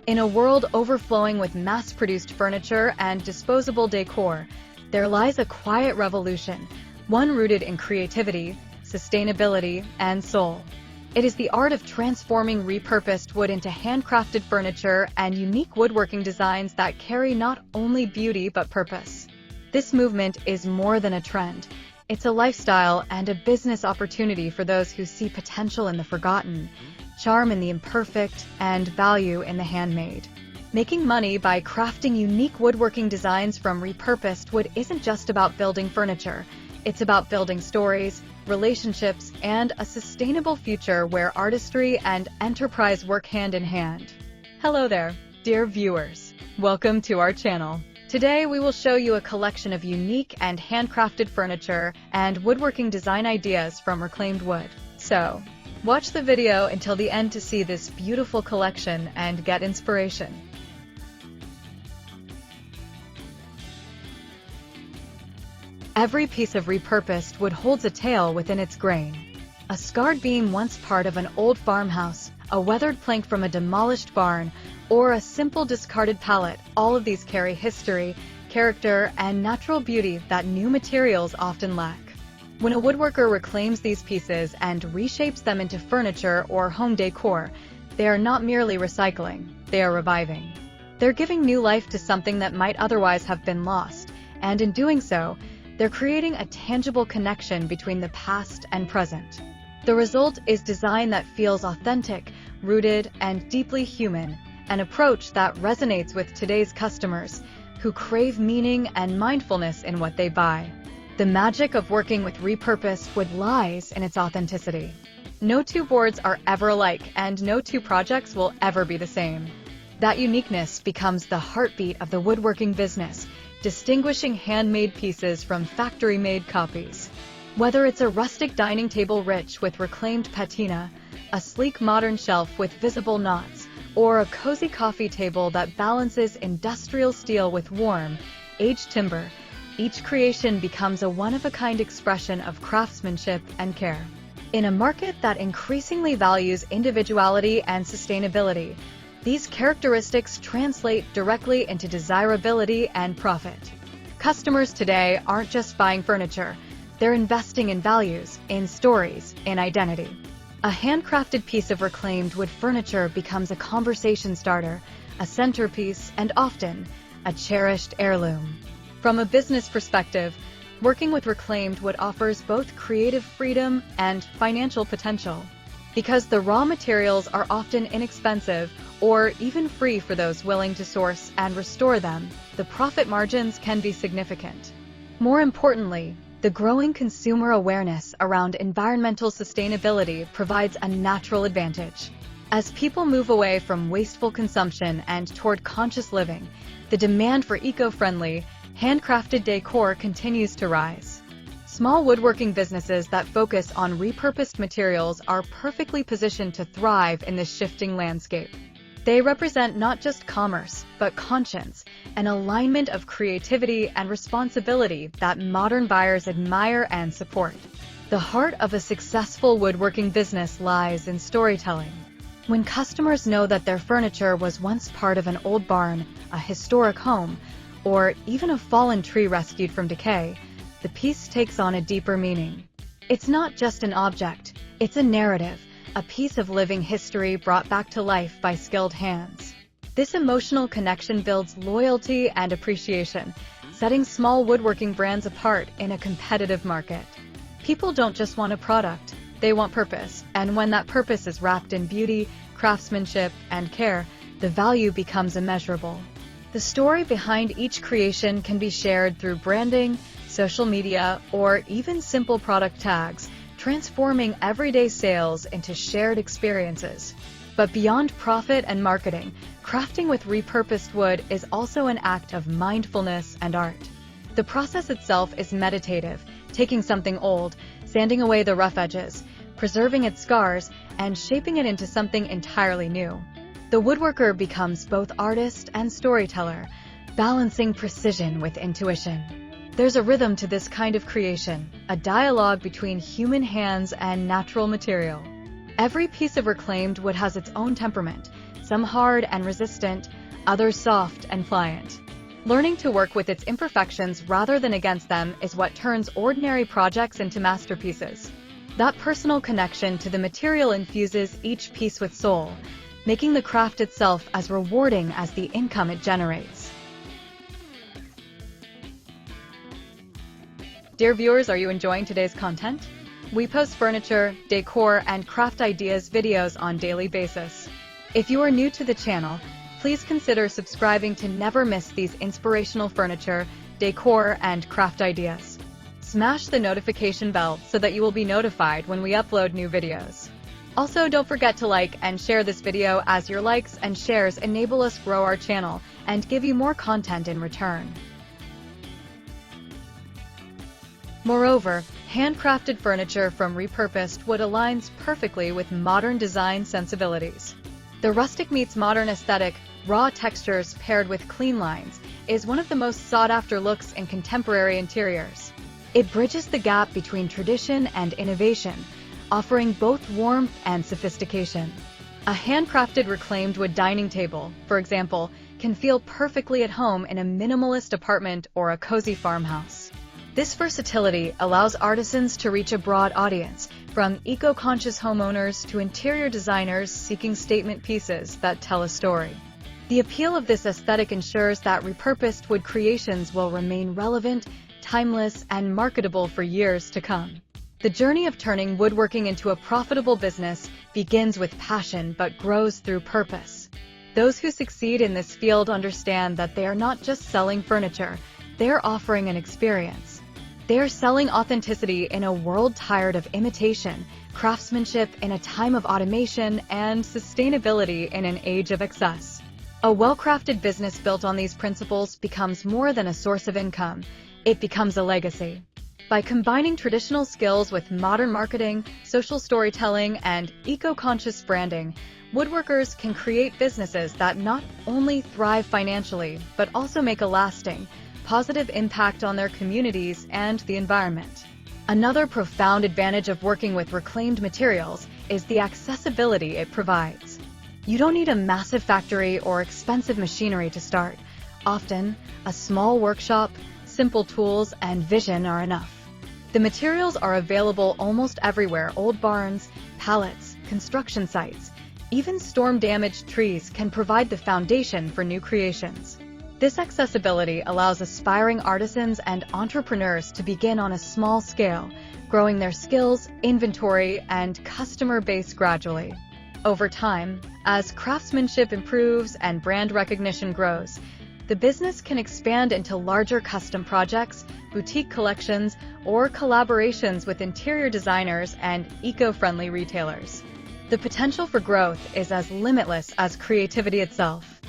In a world overflowing with mass-produced furniture and disposable decor, there lies a quiet revolution, one rooted in creativity, sustainability, and soul. It is the art of transforming repurposed wood into handcrafted furniture and unique woodworking designs that carry not only beauty but purpose. This movement is more than a trend. It's a lifestyle and a business opportunity for those who see potential in the forgotten, charm in the imperfect, and value in the handmade. Making money by crafting unique woodworking designs from repurposed wood isn't just about building furniture. It's about building stories, relationships, and a sustainable future where artistry and enterprise work hand in hand. Hello there, dear viewers. Welcome to our channel. Today we will show you a collection of unique and handcrafted furniture and woodworking design ideas from reclaimed wood. So, watch the video until the end to see this beautiful collection and get inspiration. Every piece of repurposed wood holds a tale within its grain. A scarred beam once part of an old farmhouse, a weathered plank from a demolished barn, or a simple discarded pallet, all of these carry history, character, and natural beauty that new materials often lack. When a woodworker reclaims these pieces and reshapes them into furniture or home decor, they are not merely recycling, they are reviving. They're giving new life to something that might otherwise have been lost, and in doing so, they're creating a tangible connection between the past and present. The result is design that feels authentic, rooted, and deeply human, an approach that resonates with today's customers, who crave meaning and mindfulness in what they buy. The magic of working with repurposed wood lies in its authenticity. No two boards are ever alike, and no two projects will ever be the same. That uniqueness becomes the heartbeat of the woodworking business, distinguishing handmade pieces from factory-made copies. Whether it's a rustic dining table rich with reclaimed patina, a sleek modern shelf with visible knots, or a cozy coffee table that balances industrial steel with warm, aged timber, each creation becomes a one-of-a-kind expression of craftsmanship and care. In a market that increasingly values individuality and sustainability, these characteristics translate directly into desirability and profit. Customers today aren't just buying furniture, they're investing in values, in stories, in identity. A handcrafted piece of reclaimed wood furniture becomes a conversation starter, a centerpiece, and often a cherished heirloom. From a business perspective, working with reclaimed wood offers both creative freedom and financial potential. Because the raw materials are often inexpensive or even free for those willing to source and restore them, the profit margins can be significant. More importantly, the growing consumer awareness around environmental sustainability provides a natural advantage. As people move away from wasteful consumption and toward conscious living, the demand for eco-friendly, handcrafted decor continues to rise. Small woodworking businesses that focus on repurposed materials are perfectly positioned to thrive in this shifting landscape. They represent not just commerce, but conscience, an alignment of creativity and responsibility that modern buyers admire and support. The heart of a successful woodworking business lies in storytelling. When customers know that their furniture was once part of an old barn, a historic home, or even a fallen tree rescued from decay, the piece takes on a deeper meaning. It's not just an object, it's a narrative, a piece of living history brought back to life by skilled hands. This emotional connection builds loyalty and appreciation, setting small woodworking brands apart in a competitive market. People don't just want a product, they want purpose, and when that purpose is wrapped in beauty, craftsmanship, and care, the value becomes immeasurable. The story behind each creation can be shared through branding, social media, or even simple product tags, transforming everyday sales into shared experiences. But beyond profit and marketing, crafting with repurposed wood is also an act of mindfulness and art. The process itself is meditative, taking something old, sanding away the rough edges, preserving its scars, and shaping it into something entirely new. The woodworker becomes both artist and storyteller, balancing precision with intuition. There's a rhythm to this kind of creation, a dialogue between human hands and natural material. Every piece of reclaimed wood has its own temperament, some hard and resistant, others soft and pliant. Learning to work with its imperfections rather than against them is what turns ordinary projects into masterpieces. That personal connection to the material infuses each piece with soul, making the craft itself as rewarding as the income it generates. Dear viewers, are you enjoying today's content? We post furniture, decor, and craft ideas videos on a daily basis. If you are new to the channel, please consider subscribing to never miss these inspirational furniture, decor, and craft ideas. Smash the notification bell so that you will be notified when we upload new videos. Also, don't forget to like and share this video, as your likes and shares enable us grow our channel and give you more content in return. Moreover, handcrafted furniture from repurposed wood aligns perfectly with modern design sensibilities. The rustic meets modern aesthetic, raw textures paired with clean lines, is one of the most sought-after looks in contemporary interiors. It bridges the gap between tradition and innovation, offering both warmth and sophistication. A handcrafted reclaimed wood dining table, for example, can feel perfectly at home in a minimalist apartment or a cozy farmhouse. This versatility allows artisans to reach a broad audience, from eco-conscious homeowners to interior designers seeking statement pieces that tell a story. The appeal of this aesthetic ensures that repurposed wood creations will remain relevant, timeless, and marketable for years to come. The journey of turning woodworking into a profitable business begins with passion but grows through purpose. Those who succeed in this field understand that they are not just selling furniture, they are offering an experience. They are selling authenticity in a world tired of imitation, craftsmanship in a time of automation, and sustainability in an age of excess. A well-crafted business built on these principles becomes more than a source of income. It becomes a legacy. By combining traditional skills with modern marketing, social storytelling, and eco-conscious branding, woodworkers can create businesses that not only thrive financially, but also make a lasting, positive impact on their communities and the environment. Another profound advantage of working with reclaimed materials is the accessibility it provides. You don't need a massive factory or expensive machinery to start. Often, a small workshop, simple tools, and vision are enough. The materials are available almost everywhere. Old barns, pallets, construction sites, even storm-damaged trees can provide the foundation for new creations. This accessibility allows aspiring artisans and entrepreneurs to begin on a small scale, growing their skills, inventory, and customer base gradually. Over time, as craftsmanship improves and brand recognition grows, the business can expand into larger custom projects, boutique collections, or collaborations with interior designers and eco-friendly retailers. The potential for growth is as limitless as creativity itself.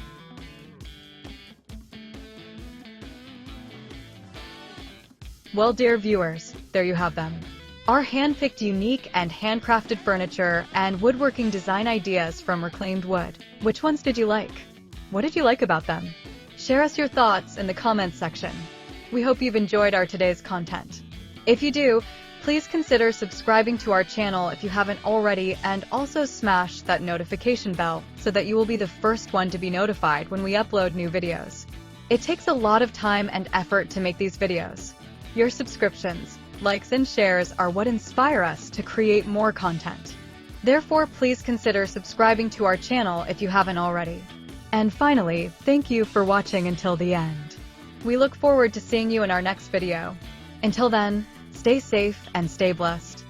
Well, dear viewers, there you have them. Our hand-picked unique and handcrafted furniture and woodworking design ideas from reclaimed wood. Which ones did you like? What did you like about them? Share us your thoughts in the comments section. We hope you've enjoyed our today's content. If you do, please consider subscribing to our channel if you haven't already, and also smash that notification bell so that you will be the first one to be notified when we upload new videos. It takes a lot of time and effort to make these videos. Your subscriptions, likes, and shares are what inspire us to create more content. Therefore, please consider subscribing to our channel if you haven't already. And finally, thank you for watching until the end. We look forward to seeing you in our next video. Until then, stay safe and stay blessed.